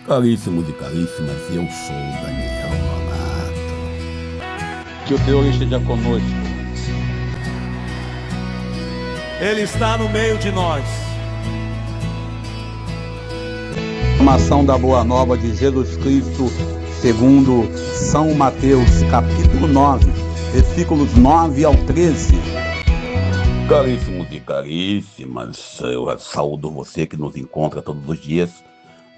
Caríssimos e caríssimas, eu sou Daniel Nonato. Que o Deus esteja conosco. Ele está no meio de nós. Proclamação da Boa Nova de Jesus Cristo, segundo São Mateus, capítulo 9, versículos 9 ao 13. Caríssimos e caríssimas, eu saúdo você que nos encontra todos os dias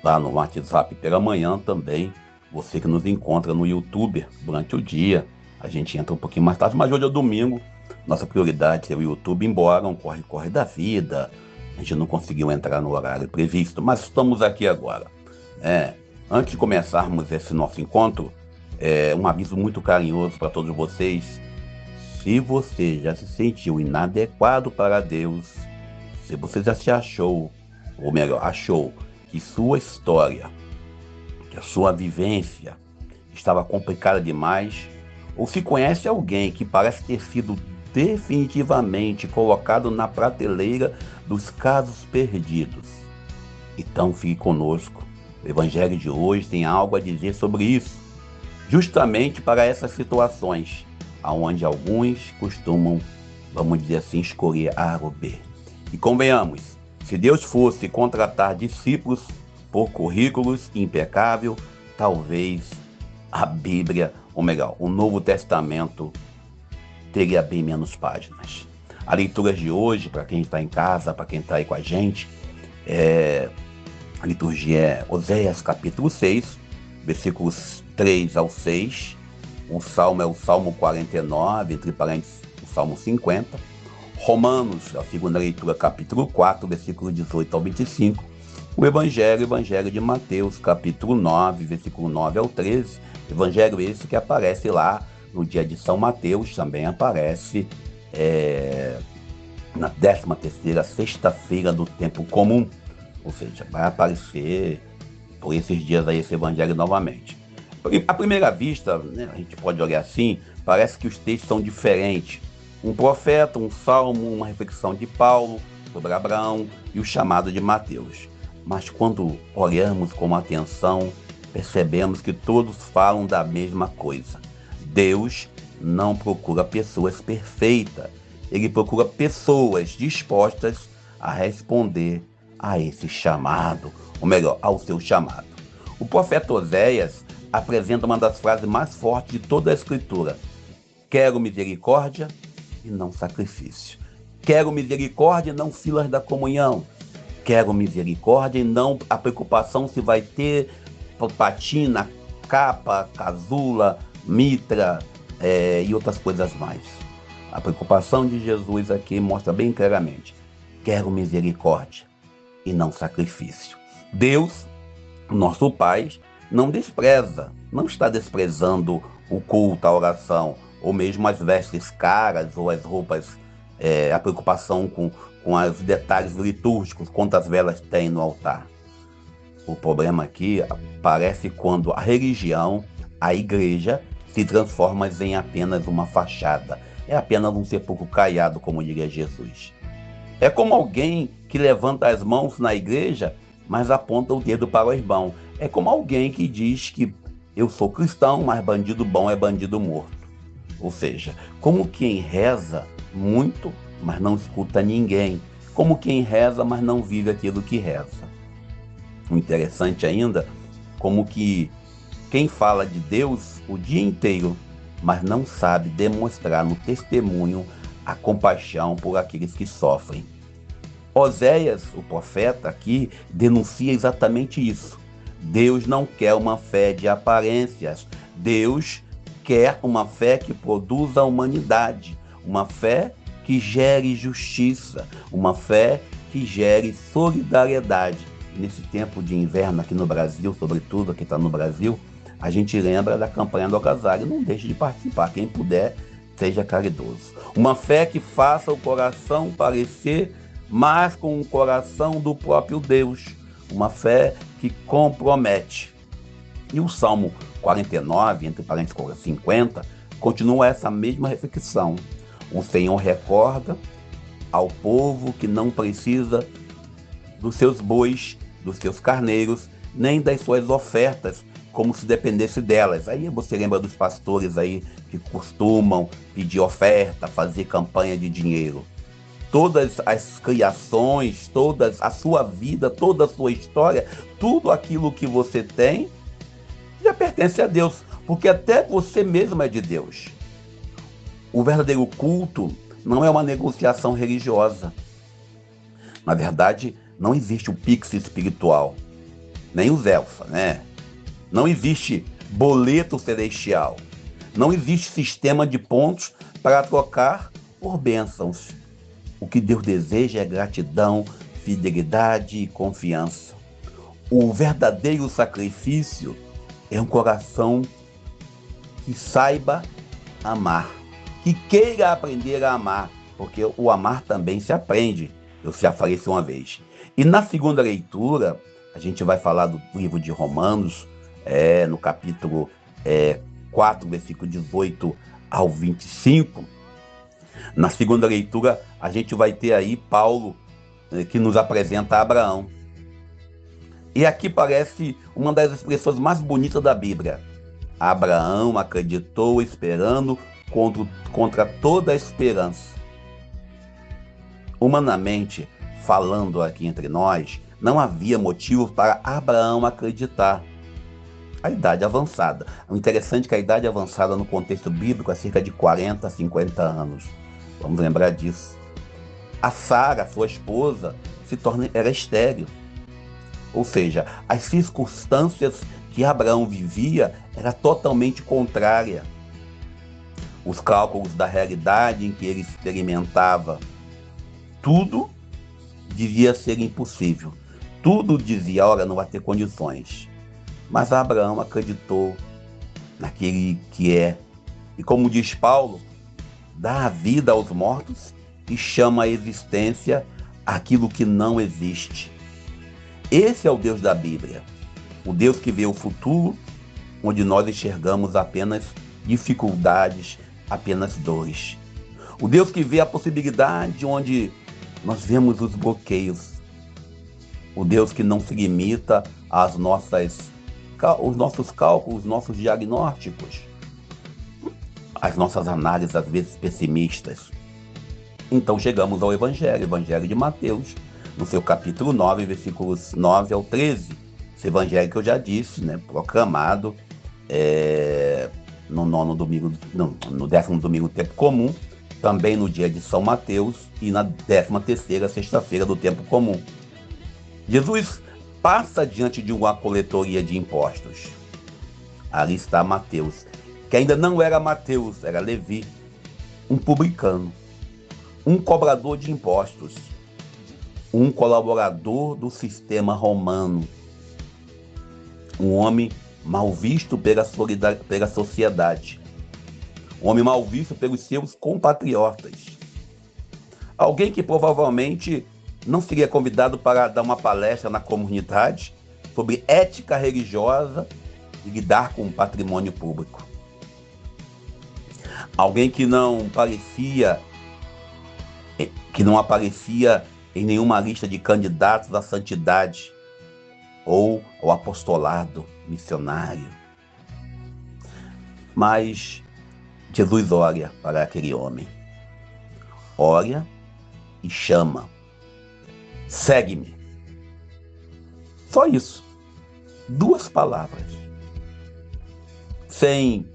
lá no WhatsApp pela manhã também, você que nos encontra no YouTube durante o dia. A gente entra um pouquinho mais tarde, mas hoje é domingo, nossa prioridade é o YouTube, embora um corre-corre da vida, a gente não conseguiu entrar no horário previsto, mas estamos aqui agora. Antes de começarmos esse nosso encontro, um aviso muito carinhoso para todos vocês. Se você já se sentiu inadequado para Deus, se você já se achou, ou melhor, achou que sua história, que a sua vivência estava complicada demais, ou se conhece alguém que parece ter sido definitivamente colocado na prateleira dos casos perdidos, então fique conosco. O Evangelho de hoje tem algo a dizer sobre isso, justamente para essas situações, onde alguns costumam, vamos dizer assim, escolher A ou B. E convenhamos, se Deus fosse contratar discípulos por currículos impecável, talvez a Bíblia, ou melhor, o Novo Testamento teria bem menos páginas. A leitura de hoje, para quem está em casa, para quem está aí com a gente, a liturgia é Oséias capítulo 6, versículos 3 ao 6. O salmo é o Salmo 49, entre parênteses, o Salmo 50. Romanos, a segunda leitura, capítulo 4, versículo 18 ao 25. O Evangelho de Mateus, capítulo 9, versículo 9 ao 13. Evangelho esse que aparece lá no dia de São Mateus, também aparece na 13ª sexta-feira do tempo comum. Ou seja, vai aparecer por esses dias aí esse Evangelho novamente. À primeira vista, né, a gente pode olhar assim, parece que os textos são diferentes. Um profeta, um salmo, uma reflexão de Paulo sobre Abraão e o chamado de Mateus. Mas quando olhamos com atenção, percebemos que todos falam da mesma coisa. Deus não procura pessoas perfeitas, Ele procura pessoas dispostas a responder a esse chamado, ou melhor, ao seu chamado. O profeta Oséias apresenta uma das frases mais fortes de toda a Escritura. Quero misericórdia e não sacrifício. Quero misericórdia e não filas da comunhão. Quero misericórdia e não a preocupação se vai ter patina, capa, casula, mitra e outras coisas mais. A preocupação de Jesus aqui mostra bem claramente. Quero misericórdia e não sacrifício. Deus, nosso Pai, não despreza, não está desprezando o culto, a oração, ou mesmo as vestes caras ou as roupas, a preocupação com os detalhes litúrgicos, quantas velas tem no altar. O problema aqui aparece quando a religião, a igreja, se transforma em apenas uma fachada. É apenas um sepulcro caiado, como diria Jesus. É como alguém que levanta as mãos na igreja, mas aponta o dedo para o irmão. É como alguém que diz que eu sou cristão, mas bandido bom é bandido morto. Ou seja, como quem reza muito, mas não escuta ninguém. Como quem reza, mas não vive aquilo que reza. O interessante ainda, como que quem fala de Deus o dia inteiro, mas não sabe demonstrar no testemunho a compaixão por aqueles que sofrem. Oséias, o profeta aqui, denuncia exatamente isso. Deus não quer uma fé de aparências. Deus quer uma fé que produza a humanidade, uma fé que gere justiça, uma fé que gere solidariedade. Nesse tempo de inverno aqui no Brasil, sobretudo aqui está no Brasil, a gente lembra da campanha do agasalho. Não deixe de participar, quem puder, seja caridoso. Uma fé que faça o coração parecer mais com o coração do próprio Deus. Uma fé que compromete. E o Salmo 49, entre parênteses 50, continua essa mesma reflexão. O Senhor recorda ao povo que não precisa dos seus bois, dos seus carneiros, nem das suas ofertas, como se dependesse delas. Aí você lembra dos pastores aí que costumam pedir oferta, fazer campanha de dinheiro. Todas as criações, toda a sua vida, toda a sua história, tudo aquilo que você tem, já pertence a Deus, porque até você mesmo é de Deus. O verdadeiro culto não é uma negociação religiosa. Na verdade, não existe o Pix espiritual, nem o Zelfa, né? Não existe boleto celestial. Não existe sistema de pontos para trocar por bênçãos. O que Deus deseja é gratidão, fidelidade e confiança. O verdadeiro sacrifício é um coração que saiba amar, que queira aprender a amar, porque o amar também se aprende. Eu já falei isso uma vez. E na segunda leitura, a gente vai falar do livro de Romanos, no capítulo 4, versículo 18 ao 25. Na segunda leitura, a gente vai ter aí Paulo, que nos apresenta Abraão. E aqui parece uma das expressões mais bonitas da Bíblia. Abraão acreditou esperando contra toda a esperança. Humanamente falando aqui entre nós, não havia motivo para Abraão acreditar. A idade avançada. O interessante é que a idade avançada no contexto bíblico é cerca de 40 a 50 anos. Vamos lembrar disso. A Sara, sua esposa, era estéril. Ou seja, as circunstâncias que Abraão vivia era totalmente contrária. Os cálculos da realidade em que ele experimentava, tudo devia ser impossível. Tudo dizia, olha, não vai ter condições. Mas Abraão acreditou naquele que é. E como diz Paulo, dá a vida aos mortos e chama a existência aquilo que não existe. Esse é o Deus da Bíblia. O Deus que vê o futuro, onde nós enxergamos apenas dificuldades, apenas dores. O Deus que vê a possibilidade, onde nós vemos os bloqueios. O Deus que não se limita aos nossos cálculos, nossos diagnósticos, as nossas análises, às vezes pessimistas. Então chegamos ao Evangelho de Mateus, no seu capítulo 9, versículos 9 ao 13. Esse Evangelho que eu já disse, né, proclamado no 10º domingo do tempo comum, também no dia de São Mateus e na 13ª sexta-feira do tempo comum. Jesus passa diante de uma coletoria de impostos. Ali está Mateus, que ainda não era Mateus, era Levi, um publicano, um cobrador de impostos, um colaborador do sistema romano, um homem mal visto pela sociedade, um homem mal visto pelos seus compatriotas, alguém que provavelmente não seria convidado para dar uma palestra na comunidade sobre ética religiosa e lidar com o patrimônio público. Alguém que não aparecia em nenhuma lista de candidatos à santidade ou ao apostolado missionário. Mas Jesus olha para aquele homem, olha e chama: segue-me. Só isso. 2 palavras. Sem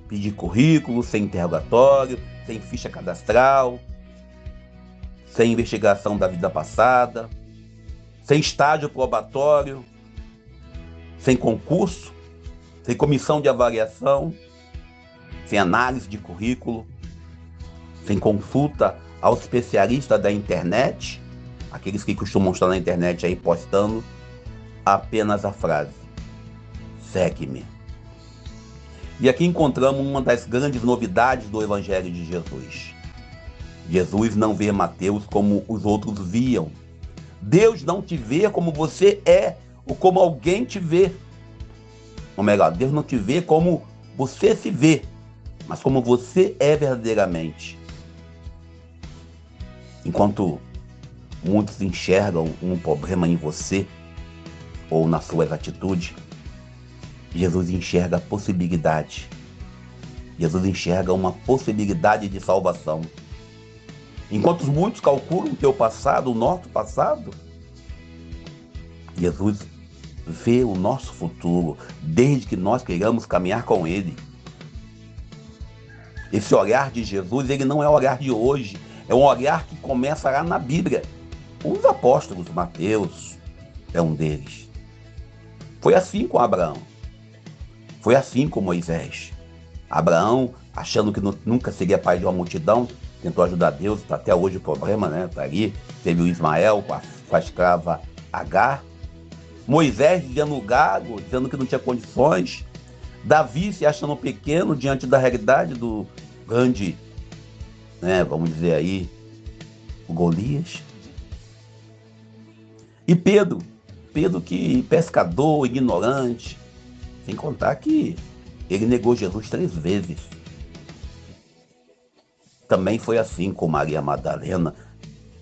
pedir currículo, sem interrogatório, sem ficha cadastral, sem investigação da vida passada, sem estágio probatório, sem concurso, sem comissão de avaliação, sem análise de currículo, sem consulta ao especialista da internet, aqueles que costumam estar na internet aí postando apenas a frase: segue-me. E aqui encontramos uma das grandes novidades do Evangelho de Jesus. Jesus não vê Mateus como os outros viam. Deus não te vê como você é, ou como alguém te vê. Ou melhor, Deus não te vê como você se vê, mas como você é verdadeiramente. Enquanto muitos enxergam um problema em você, ou nas suas atitudes, Jesus enxerga a possibilidade. Jesus enxerga uma possibilidade de salvação. Enquanto muitos calculam o teu passado, o nosso passado, Jesus vê o nosso futuro, desde que nós queiramos caminhar com Ele. Esse olhar de Jesus, ele não é o olhar de hoje, é um olhar que começa lá na Bíblia. Os apóstolos, Mateus é um deles. Foi assim com Abraão. Foi assim com Moisés. Abraão, achando que nunca seria pai de uma multidão, tentou ajudar Deus, está até hoje o problema, né? Está ali, teve o Ismael com a escrava Agar. Moisés dizendo gago, dizendo que não tinha condições. Davi se achando pequeno diante da realidade do grande, né, vamos dizer aí, o Golias. E Pedro que pescador, ignorante, sem contar que ele negou Jesus 3 vezes. Também foi assim com Maria Madalena,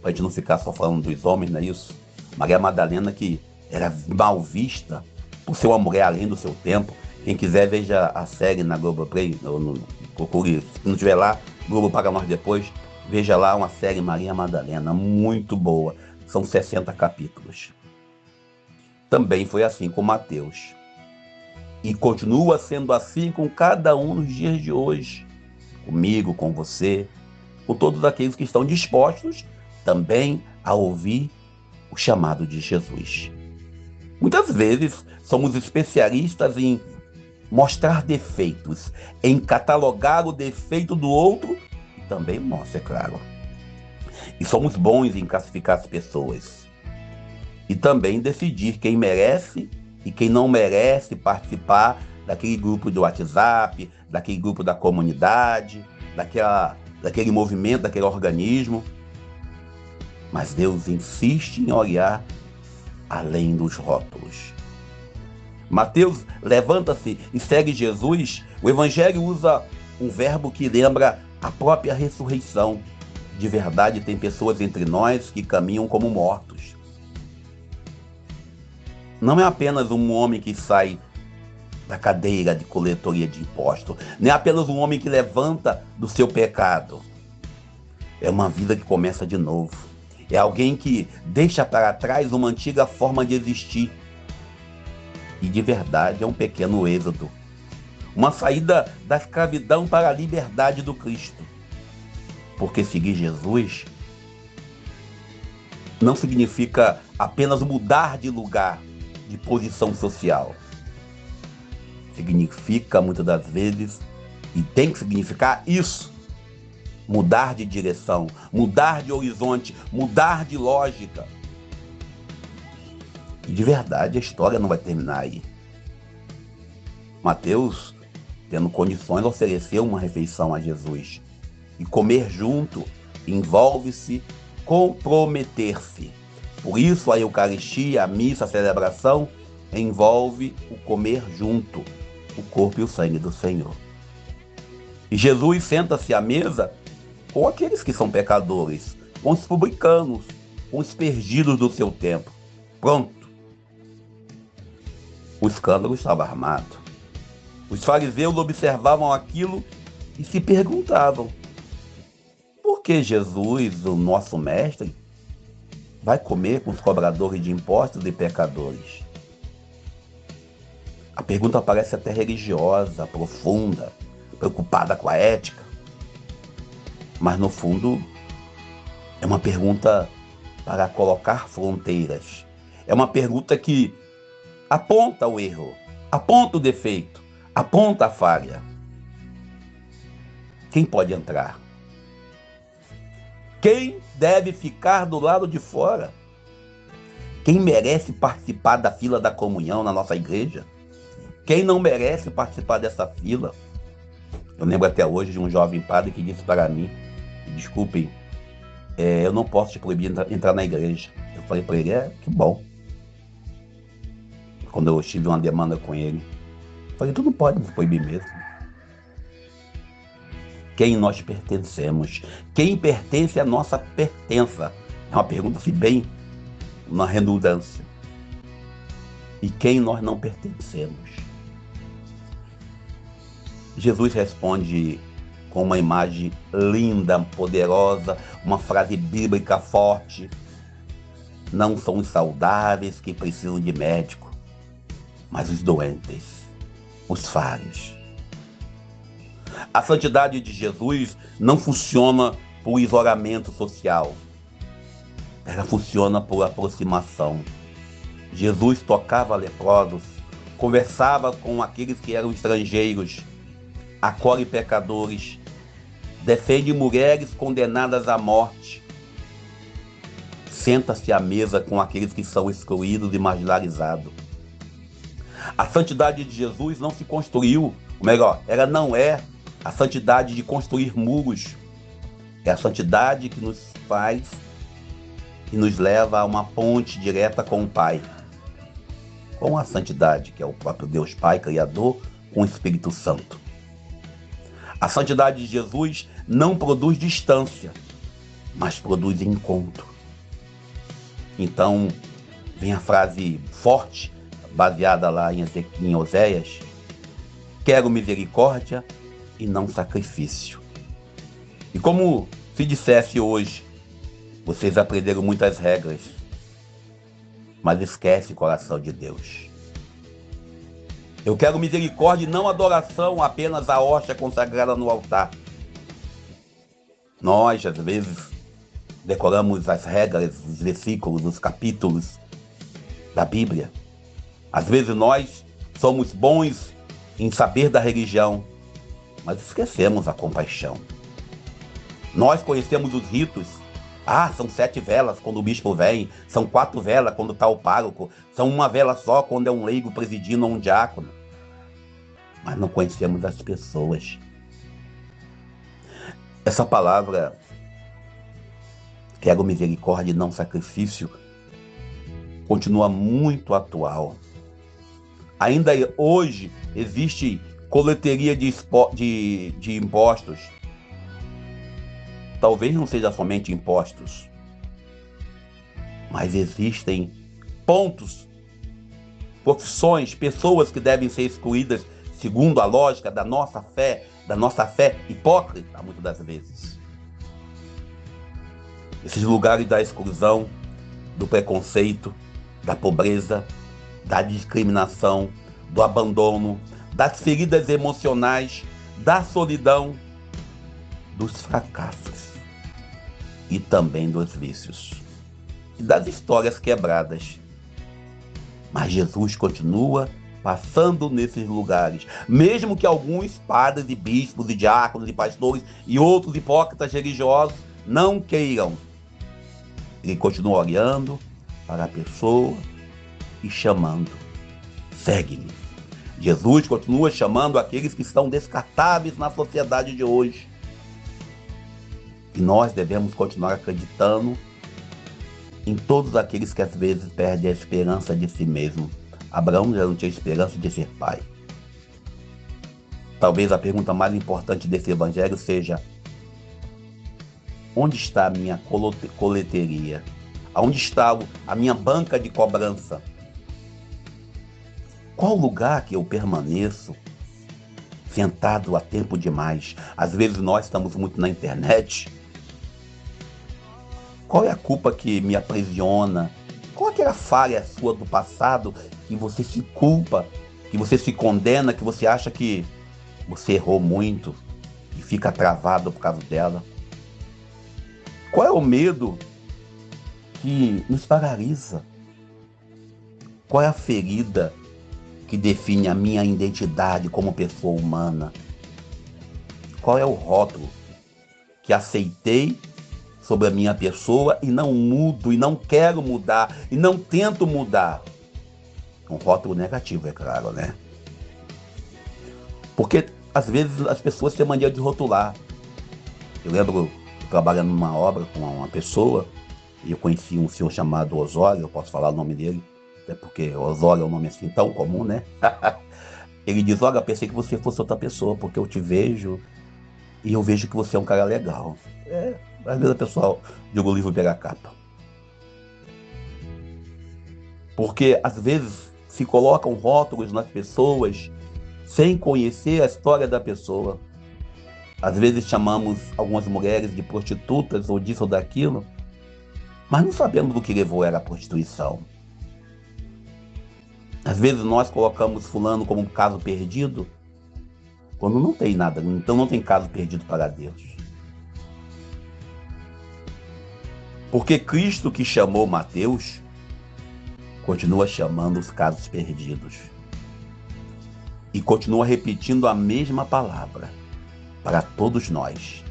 para a gente não ficar só falando dos homens, não é isso? Maria Madalena, que era mal vista por ser uma mulher além do seu tempo. Quem quiser, veja a série na Globoplay, procure, se não estiver lá, Globo paga nós depois, veja lá uma série Maria Madalena, muito boa, são 60 capítulos. Também foi assim com Mateus. E continua sendo assim com cada um nos dias de hoje. Comigo, com você, com todos aqueles que estão dispostos também a ouvir o chamado de Jesus. Muitas vezes somos especialistas em mostrar defeitos, em catalogar o defeito do outro e também nosso, é claro. E somos bons em classificar as pessoas. E também decidir quem merece e quem não merece participar daquele grupo do WhatsApp, daquele grupo da comunidade, daquele movimento, daquele organismo. Mas Deus insiste em olhar além dos rótulos. Mateus levanta-se e segue Jesus. O Evangelho usa um verbo que lembra a própria ressurreição. De verdade, tem pessoas entre nós que caminham como mortos. Não é apenas um homem que sai da cadeira de coletoria de impostos. Não é apenas um homem que levanta do seu pecado. É uma vida que começa de novo. É alguém que deixa para trás uma antiga forma de existir. E de verdade é um pequeno êxodo. Uma saída da escravidão para a liberdade do Cristo. Porque seguir Jesus não significa apenas mudar de lugar, de posição social. Significa, muitas das vezes, e tem que significar isso, mudar de direção, mudar de horizonte, mudar de lógica. E de verdade a história não vai terminar aí. Mateus, tendo condições, ofereceu uma refeição a Jesus. E comer junto envolve-se comprometer-se. Por isso a Eucaristia, a missa, a celebração envolve o comer junto, o corpo e o sangue do Senhor. E Jesus senta-se à mesa com aqueles que são pecadores, com os publicanos, com os perdidos do seu tempo. Pronto. O escândalo estava armado. Os fariseus observavam aquilo e se perguntavam: por que Jesus, o nosso mestre, vai comer com os cobradores de impostos e pecadores? A pergunta parece até religiosa, profunda, preocupada com a ética. Mas, no fundo, é uma pergunta para colocar fronteiras. É uma pergunta que aponta o erro, aponta o defeito, aponta a falha. Quem pode entrar? Quem deve ficar do lado de fora? Quem merece participar da fila da comunhão na nossa igreja? Quem não merece participar dessa fila? Eu lembro até hoje de um jovem padre que disse para mim: desculpem, eu não posso te proibir entrar na igreja. Eu falei para ele: que bom. Quando eu tive uma demanda com ele, eu falei: tu não pode me proibir mesmo. Quem nós pertencemos? Quem pertence à nossa pertença? É uma pergunta assim, bem uma redundância. e quem nós não pertencemos. Jesus responde com uma imagem linda, poderosa, uma frase bíblica forte. Não são os saudáveis que precisam de médico, mas os doentes, os falhos. A santidade de Jesus não funciona por isolamento social. Ela funciona por aproximação. Jesus tocava leprosos, conversava com aqueles que eram estrangeiros, acolhe pecadores, defende mulheres condenadas à morte, senta-se à mesa com aqueles que são excluídos e marginalizados. A santidade de Jesus não se construiu, ou melhor, ela não é a santidade de construir muros. É a santidade que nos faz e nos leva a uma ponte direta com o Pai. Com a santidade, que é o próprio Deus Pai, Criador, com o Espírito Santo. A santidade de Jesus não produz distância, mas produz encontro. Então, vem a frase forte, baseada lá em Oséias: quero misericórdia e não sacrifício. E como se dissesse hoje, vocês aprenderam muitas regras, mas esquece o coração de Deus. Eu quero misericórdia e não adoração, apenas a hóstia consagrada no altar. Nós, às vezes, decoramos as regras, os versículos, os capítulos da Bíblia. Às vezes nós somos bons em saber da religião, mas esquecemos a compaixão. Nós conhecemos os ritos. São 7 velas quando o bispo vem, são 4 velas quando está o pároco, são 1 vela só quando é um leigo presidindo ou um diácono. Mas não conhecemos as pessoas. Essa palavra, quero misericórdia e não sacrifício, continua muito atual. Ainda hoje existe coleteria de impostos. Talvez não seja somente impostos, mas existem pontos, profissões, pessoas que devem ser excluídas segundo a lógica da nossa fé hipócrita, muitas das vezes. Esses lugares da exclusão, do preconceito, da pobreza, da discriminação, do abandono, das feridas emocionais, da solidão, dos fracassos e também dos vícios e das histórias quebradas. Mas Jesus continua passando nesses lugares, mesmo que alguns padres e bispos e diáconos e pastores e outros hipócritas religiosos não queiram. Ele continua olhando para a pessoa e chamando: segue-me. Jesus continua chamando aqueles que estão descartáveis na sociedade de hoje. E nós devemos continuar acreditando em todos aqueles que às vezes perdem a esperança de si mesmo. Abraão já não tinha esperança de ser pai. Talvez a pergunta mais importante desse evangelho seja: onde está a minha coleteria? Onde está a minha banca de cobrança? Qual lugar que eu permaneço sentado há tempo demais? Às vezes nós estamos muito na internet. Qual é a culpa que me aprisiona? Qual é aquela falha sua do passado que você se culpa, que você se condena, que você acha que você errou muito e fica travado por causa dela? Qual é o medo que nos paralisa? Qual é a ferida que define a minha identidade como pessoa humana? Qual é o rótulo que aceitei sobre a minha pessoa e não mudo, e não quero mudar, e não tento mudar? Um rótulo negativo, é claro, né? Porque às vezes as pessoas têm mania de rotular. Eu lembro trabalhando numa obra com uma pessoa, e eu conheci um senhor chamado Osório, eu posso falar o nome dele, até porque Osório é um nome assim tão comum, né? Ele diz: olha, eu pensei que você fosse outra pessoa, porque eu te vejo e eu vejo que você é um cara legal. Às vezes o pessoal joga o livro pela capa. Porque às vezes se colocam rótulos nas pessoas sem conhecer a história da pessoa. Às vezes chamamos algumas mulheres de prostitutas ou disso ou daquilo, mas não sabemos o que levou ela à prostituição. Às vezes nós colocamos fulano como um caso perdido, quando não tem nada, então não tem caso perdido para Deus. Porque Cristo que chamou Mateus, continua chamando os casos perdidos. E continua repetindo a mesma palavra para todos nós.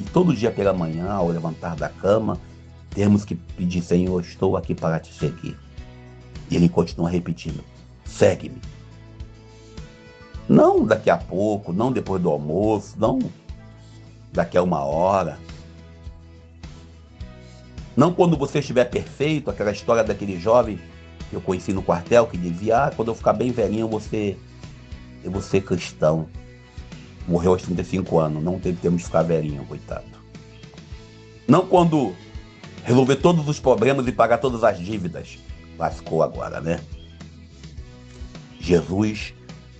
E todo dia pela manhã, ao levantar da cama, temos que pedir: Senhor, estou aqui para te seguir. E ele continua repetindo: segue-me. Não daqui a pouco, não depois do almoço, não daqui a 1 hora. Não quando você estiver perfeito, aquela história daquele jovem que eu conheci no quartel, que dizia: quando eu ficar bem velhinho, eu vou ser cristão. Morreu aos 35 anos, não teve tempo de ficar velhinho, coitado. Não quando resolver todos os problemas e pagar todas as dívidas. Lascou agora, né? Jesus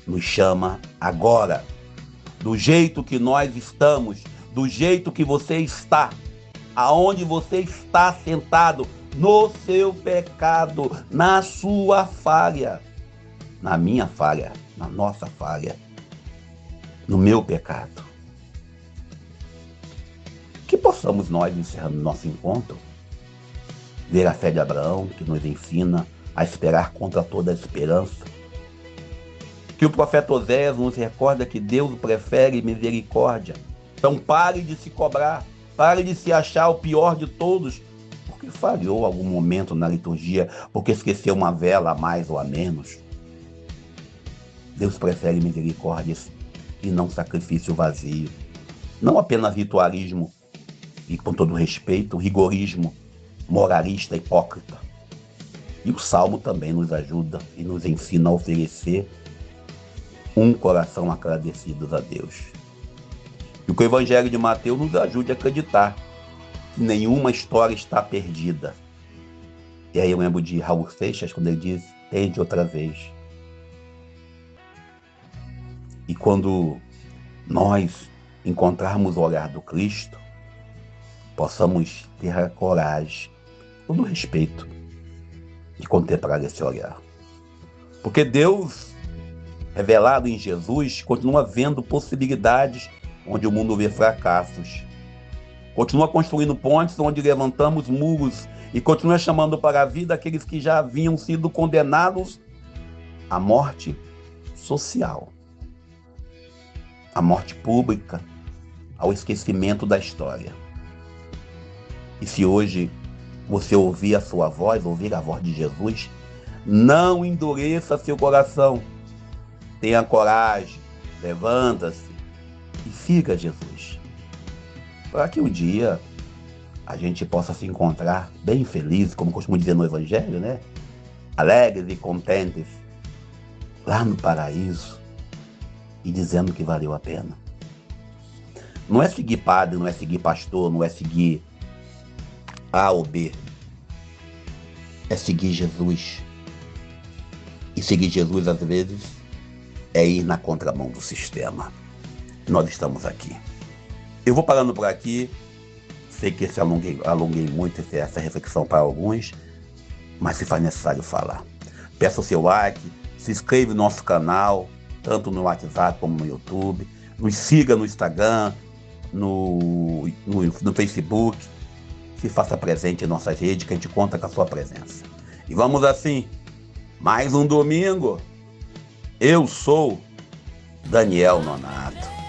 nos chama agora, do jeito que nós estamos, do jeito que você está, aonde você está sentado, no seu pecado, na sua falha, na minha falha, na nossa falha, no meu pecado. Que possamos nós, encerrando nosso encontro, ver a fé de Abraão, que nos ensina a esperar contra toda a esperança. Que o profeta Oséias nos recorda que Deus prefere misericórdia. Então pare de se cobrar, pare de se achar o pior de todos, porque falhou algum momento na liturgia, porque esqueceu uma vela a mais ou a menos. Deus prefere misericórdias e não sacrifício vazio. Não apenas ritualismo e, com todo respeito, rigorismo moralista hipócrita. E o Salmo também nos ajuda e nos ensina a oferecer um coração agradecido a Deus. E que o Evangelho de Mateus nos ajude a acreditar que nenhuma história está perdida. E aí eu lembro de Raul Seixas, quando ele diz: tende outra vez. E quando nós encontrarmos o olhar do Cristo, possamos ter a coragem, todo o respeito, de contemplar esse olhar. Porque Deus, revelado em Jesus, continua vendo possibilidades onde o mundo vê fracassos. Continua construindo pontes onde levantamos muros e continua chamando para a vida aqueles que já haviam sido condenados à morte social, à morte pública, ao esquecimento da história. E se hoje você ouvir a sua voz, ouvir a voz de Jesus, não endureça seu coração. Tenha coragem, levanta-se e siga Jesus. Para que um dia a gente possa se encontrar bem feliz, como costumo dizer no Evangelho, né? Alegres e contentes, lá no paraíso, e dizendo que valeu a pena. Não é seguir padre, não é seguir pastor, não é seguir A ou B. É seguir Jesus. E seguir Jesus, às vezes, é ir na contramão do sistema. Nós estamos aqui. Eu vou parando por aqui. Sei que alonguei muito essa reflexão para alguns, mas se faz necessário falar. Peça o seu like, se inscreva no nosso canal, tanto no WhatsApp como no YouTube. Nos siga no Instagram, no Facebook. Se faça presente em nossas redes, que a gente conta com a sua presença. E vamos assim, mais um domingo. Eu sou Daniel Nonato.